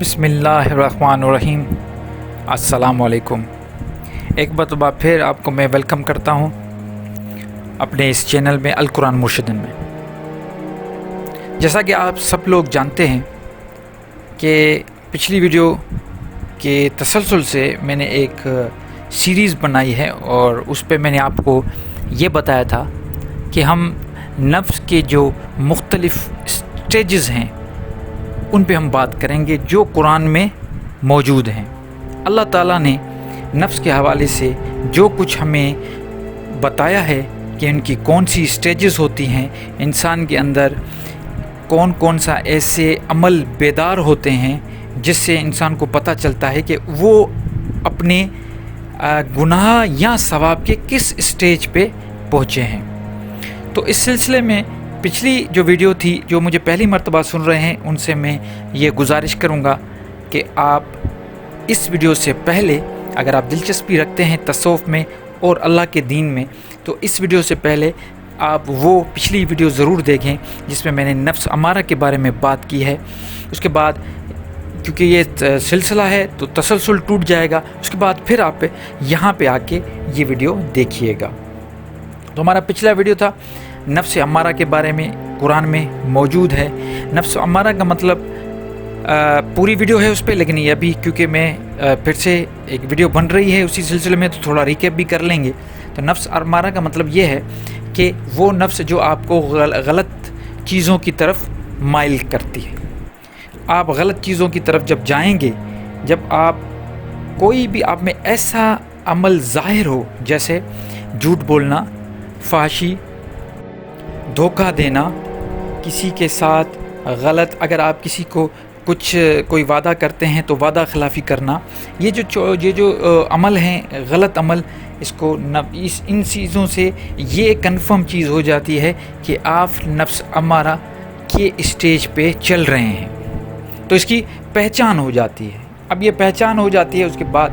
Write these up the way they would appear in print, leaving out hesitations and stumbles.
बिस्मिल्लाहिर्रहमानिर्रहीम। अस्सलामु अलैकुम। एक बार फिर आपको मैं वेलकम करता हूँ अपने इस चैनल में अल कुरान मुर्शिदन में। जैसा कि आप सब लोग जानते हैं कि पिछली वीडियो के तसलसल से मैंने एक सीरीज़ बनाई है और उस पे मैंने आपको ये बताया था कि हम नफ्स के जो मुख्तलिफ़ स्टेजेस हैं उन पे हम बात करेंगे जो कुरान में मौजूद हैं। अल्लाह ताला ने नफ्स के हवाले से जो कुछ हमें बताया है कि उनकी कौन सी स्टेजेस होती हैं, इंसान के अंदर कौन कौन सा ऐसे अमल बेदार होते हैं जिससे इंसान को पता चलता है कि वो अपने गुनाह या सवाब के किस स्टेज पे पहुँचे हैं। तो इस सिलसिले में पिछली जो वीडियो थी, जो मुझे पहली मर्तबा सुन रहे हैं, उनसे मैं ये गुजारिश करूँगा कि आप इस वीडियो से पहले अगर आप दिलचस्पी रखते हैं तसव्वुफ़ में और अल्लाह के दीन में, तो इस वीडियो से पहले आप वो पिछली वीडियो ज़रूर देखें जिसमें मैंने नफ्स अमारा के बारे में बात की है। उसके बाद क्योंकि ये सिलसिला है तो तसलसल टूट जाएगा, उसके बाद फिर आप यहाँ पे आके ये वीडियो देखिएगा। तो हमारा पिछला वीडियो था नफ्स अमारा के बारे में, कुरान में मौजूद है। नफ्स अमारा का मतलब पूरी वीडियो है उस पर, लेकिन ये अभी क्योंकि मैं फिर से एक वीडियो बन रही है उसी सिलसिले में, तो थोड़ा रिकैप भी कर लेंगे। तो नफ्स अमारा का मतलब ये है कि वो नफ्स जो आपको गलत चीज़ों की तरफ माइल करती है। आप गलत चीज़ों की तरफ जब जाएंगे, जब आप कोई भी आप में ऐसा अमल ज़ाहिर हो, जैसे झूठ बोलना, फाहशी, धोखा देना, किसी के साथ गलत, अगर आप किसी को कोई वादा करते हैं तो वादा खिलाफ़ी करना, ये जो अमल हैं गलत अमल, इसको इन चीज़ों से ये कंफर्म चीज़ हो जाती है कि आप नफ्स अमारा के स्टेज पे चल रहे हैं। तो इसकी पहचान हो जाती है। अब ये पहचान हो जाती है, उसके बाद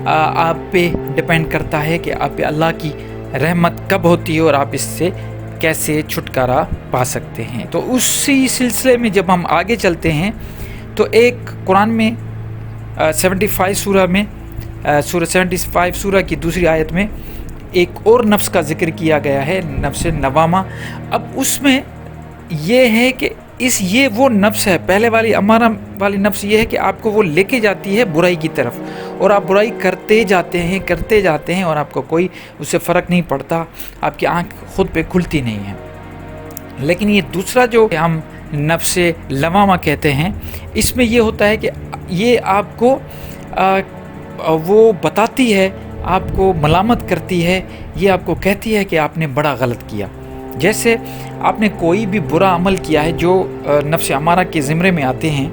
आप पे डिपेंड करता है कि आप पे अल्लाह की रहमत कब होती है और आप इससे कैसे छुटकारा पा सकते हैं। तो उसी सिलसिले में जब हम आगे चलते हैं तो एक कुरान में 75 सूरह में सूरह 75 सूरह की दूसरी आयत में एक और नफ्स का जिक्र किया गया है, नफ्स नवामा। अब उसमें ये है कि ये वो नफ्स है, पहले वाली अमारा वाली नफ्स ये है कि आपको वो लेके जाती है बुराई की तरफ और आप बुराई करते जाते हैं और आपको कोई उससे फ़र्क नहीं पड़ता, आपकी आँख खुद पे खुलती नहीं है। लेकिन ये दूसरा जो हम नफ्स लवामा कहते हैं, इसमें ये होता है कि ये आपको वो बताती है, आपको मलामत करती है, ये आपको कहती है कि आपने बड़ा गलत किया। जैसे आपने कोई भी बुरा अमल किया है जो नफ्स अमारा के ज़िम्रे में आते हैं,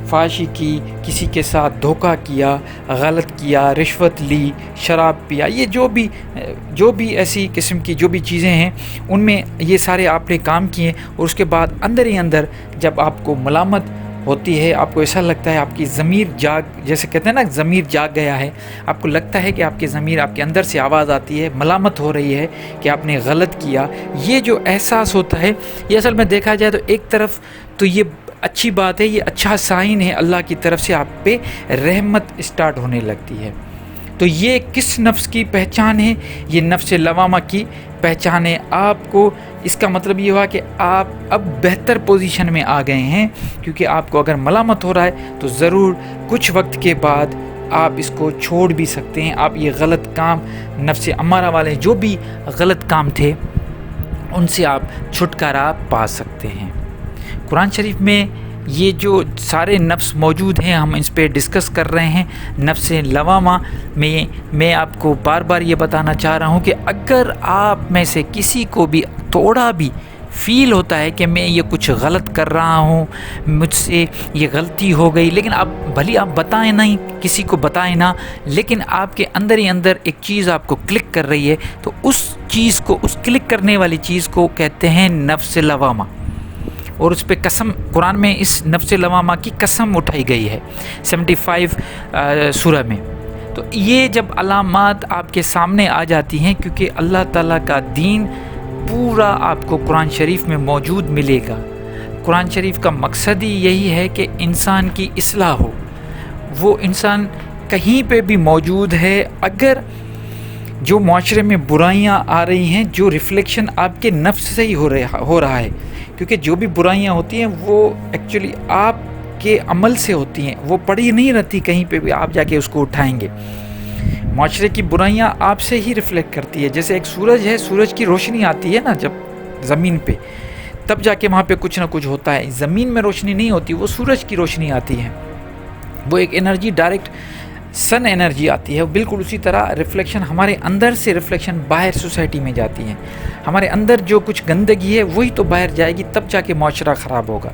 फाशी की, किसी के साथ धोखा किया, गलत किया, रिश्वत ली, शराब पिया, ये जो भी ऐसी किस्म की जो भी चीज़ें हैं उनमें ये सारे आपने काम किए और उसके बाद अंदर ही अंदर जब आपको मलामत होती है, आपको ऐसा लगता है आपकी ज़मीर जैसे कहते हैं ना, ज़मीर जाग गया है, आपको लगता है कि आपकी ज़मीर, आपके अंदर से आवाज़ आती है, मलामत हो रही है कि आपने गलत किया। ये जो एहसास होता है, ये असल में देखा जाए तो एक तरफ तो ये अच्छी बात है, ये अच्छा साइन है, अल्लाह की तरफ से आप पे रहमत स्टार्ट होने लगती है। तो ये किस नफ्स की पहचान है? ये नफ्स लवामा की पहचान है। आपको इसका मतलब ये हुआ कि आप अब बेहतर पोजीशन में आ गए हैं, क्योंकि आपको अगर मलामत हो रहा है तो ज़रूर कुछ वक्त के बाद आप इसको छोड़ भी सकते हैं। आप ये गलत काम, नफ्स अमारा वाले जो भी गलत काम थे, उनसे आप छुटकारा पा सकते हैं। कुरान शरीफ में ये जो सारे नफ्स मौजूद हैं, हम इस पे डिस्कस कर रहे हैं। नफ्स लवामा में मैं आपको बार बार ये बताना चाह रहा हूँ कि अगर आप में से किसी को भी थोड़ा भी फ़ील होता है कि मैं ये कुछ गलत कर रहा हूँ, मुझसे ये गलती हो गई, लेकिन आप भली आप बताएं नहीं, किसी को बताएं ना, लेकिन आपके अंदर ही अंदर एक चीज़ आपको क्लिक कर रही है, तो उस चीज़ को, उस क्लिक करने वाली चीज़ को कहते हैं नफ्स लवामा। और उस पर कसम, कुरान में इस नफ्स लवामा की कसम उठाई गई है 75 सूरह में। तो ये जब अलामात आपके सामने आ जाती हैं, क्योंकि अल्लाह ताला का दीन पूरा आपको कुरान शरीफ में मौजूद मिलेगा, قرآن شریف کا مقصد ہی یہی ہے کہ انسان کی اصلاح ہو. وہ انسان کہیں پہ بھی موجود ہے، اگر جو معاشرے میں برائیاں آ رہی ہیں، جو ریفلیکشن آپ کے نفس سے ہی ہو رہا ہے، کیونکہ جو بھی برائیاں ہوتی ہیں وہ ایکچولی آپ کے عمل سے ہوتی ہیں، وہ پڑی نہیں رہتی کہیں پہ بھی آپ جا کے اس کو اٹھائیں گے. معاشرے کی برائیاں آپ سے ہی ریفلیکٹ کرتی ہے. جیسے ایک سورج ہے، سورج کی روشنی آتی ہے نا جب زمین پہ، تب جا کے وہاں پہ کچھ نہ کچھ ہوتا ہے. زمین میں روشنی نہیں ہوتی، وہ سورج کی روشنی آتی ہے، وہ ایک انرجی ڈائریکٹ سن انرجی آتی ہے. بالکل اسی طرح ریفلیکشن ہمارے اندر سے ریفلیکشن باہر سوسائٹی میں جاتی ہے. ہمارے اندر جو کچھ گندگی ہے وہی تو باہر جائے گی، تب جا کے معاشرہ خراب ہوگا.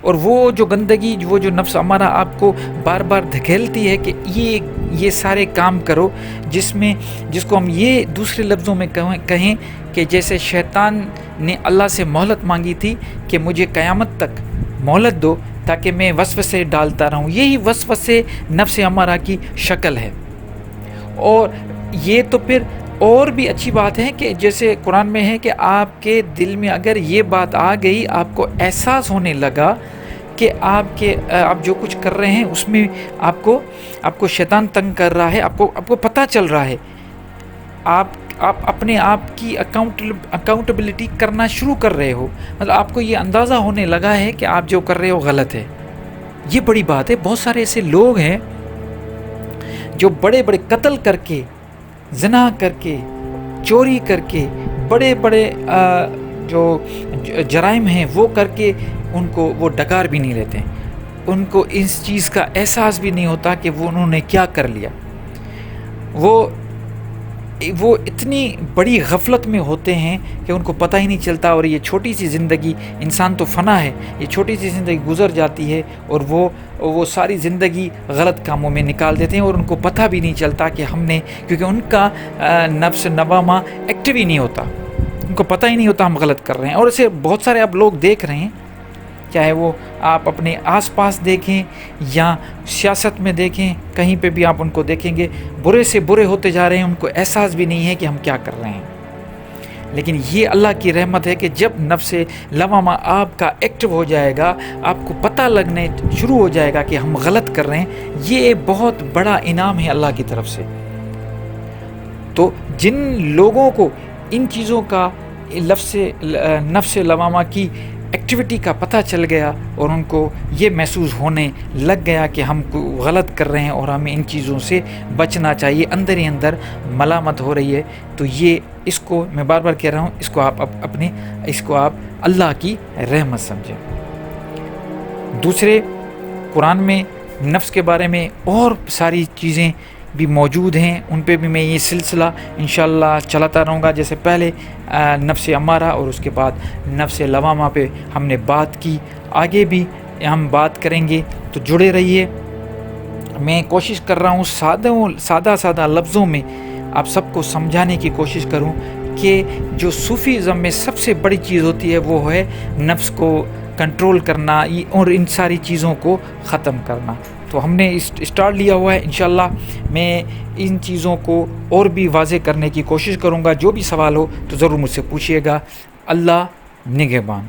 اور وہ جو گندگی، وہ جو نفس ہمارا آپ کو بار بار دھکیلتی ہے کہ یہ سارے کام کرو، جس کو ہم یہ دوسرے لفظوں میں کہیں کہ جیسے شیطان نے اللہ سے مہلت مانگی تھی کہ مجھے قیامت تک مہلت دو تاکہ میں وسوسے ڈالتا رہوں. یہی وسوسے نفس امارہ کی شکل ہے. اور یہ تو پھر اور بھی اچھی بات ہے کہ جیسے قرآن میں ہے کہ آپ کے دل میں اگر یہ بات آ گئی، آپ کو احساس ہونے لگا کہ آپ جو کچھ کر رہے ہیں اس میں آپ کو شیطان تنگ کر رہا ہے، آپ کو پتہ چل رہا ہے، آپ اپنے آپ کی اکاؤنٹیبلٹی کرنا شروع کر رہے ہو، مطلب آپ کو یہ اندازہ ہونے لگا ہے کہ آپ جو کر رہے ہو غلط ہے. یہ بڑی بات ہے. بہت سارے ایسے لوگ ہیں جو بڑے بڑے قتل کر کے، زنا کر کے، چوری کر کے، بڑے بڑے جو جرائم ہیں وہ کر کے ان کو وہ ڈکار بھی نہیں لیتے. ان کو اس چیز کا احساس بھی نہیں ہوتا کہ انہوں نے کیا کر لیا. وہ اتنی بڑی غفلت میں ہوتے ہیں کہ ان کو پتہ ہی نہیں چلتا. اور یہ چھوٹی سی زندگی، انسان تو فنا ہے، یہ چھوٹی سی زندگی گزر جاتی ہے اور وہ ساری زندگی غلط کاموں میں نکال دیتے ہیں اور ان کو پتہ بھی نہیں چلتا کہ کیونکہ ان کا نفس نوامہ ایکٹیو ہی نہیں ہوتا، ان کو پتہ ہی نہیں ہوتا ہم غلط کر رہے ہیں. اور اسے بہت سارے اب لوگ دیکھ رہے ہیں، چاہے وہ آپ اپنے آس پاس دیکھیں یا سیاست میں دیکھیں، کہیں پہ بھی آپ ان کو دیکھیں گے، برے سے برے ہوتے جا رہے ہیں. ان کو احساس بھی نہیں ہے کہ ہم کیا کر رہے ہیں. لیکن یہ اللہ کی رحمت ہے کہ جب نفس لوامہ آپ کا ایکٹیو ہو جائے گا، آپ کو پتہ لگنے شروع ہو جائے گا کہ ہم غلط کر رہے ہیں. یہ بہت بڑا انعام ہے اللہ کی طرف سے. تو جن لوگوں کو ان چیزوں کا نفس لوامہ کی ایکٹیویٹی کا پتہ چل گیا اور ان کو یہ محسوس ہونے لگ گیا کہ ہم غلط کر رہے ہیں اور ہمیں ان چیزوں سے بچنا چاہیے، اندر ہی اندر ملامت ہو رہی ہے، تو یہ اس کو میں بار بار کہہ رہا ہوں، اس کو آپ اللہ کی رحمت سمجھیں. دوسرے قرآن میں نفس کے بارے میں اور ساری چیزیں بھی موجود ہیں، ان پہ بھی میں یہ سلسلہ انشاءاللہ چلاتا رہوں گا. جیسے پہلے نفس امارہ اور اس کے بعد نفس لوامہ پہ ہم نے بات کی، آگے بھی ہم بات کریں گے، تو جڑے رہیے. میں کوشش کر رہا ہوں سادہ لفظوں میں آپ سب کو سمجھانے کی کوشش کروں کہ جو صوفیزم میں سب سے بڑی چیز ہوتی ہے وہ ہے نفس کو کنٹرول کرنا اور ان ساری چیزوں کو ختم کرنا. تو ہم نے اسٹارٹ لیا ہوا ہے. انشاءاللہ میں ان چیزوں کو اور بھی واضح کرنے کی کوشش کروں گا. جو بھی سوال ہو تو ضرور مجھ سے پوچھیے گا. اللہ نگہبان.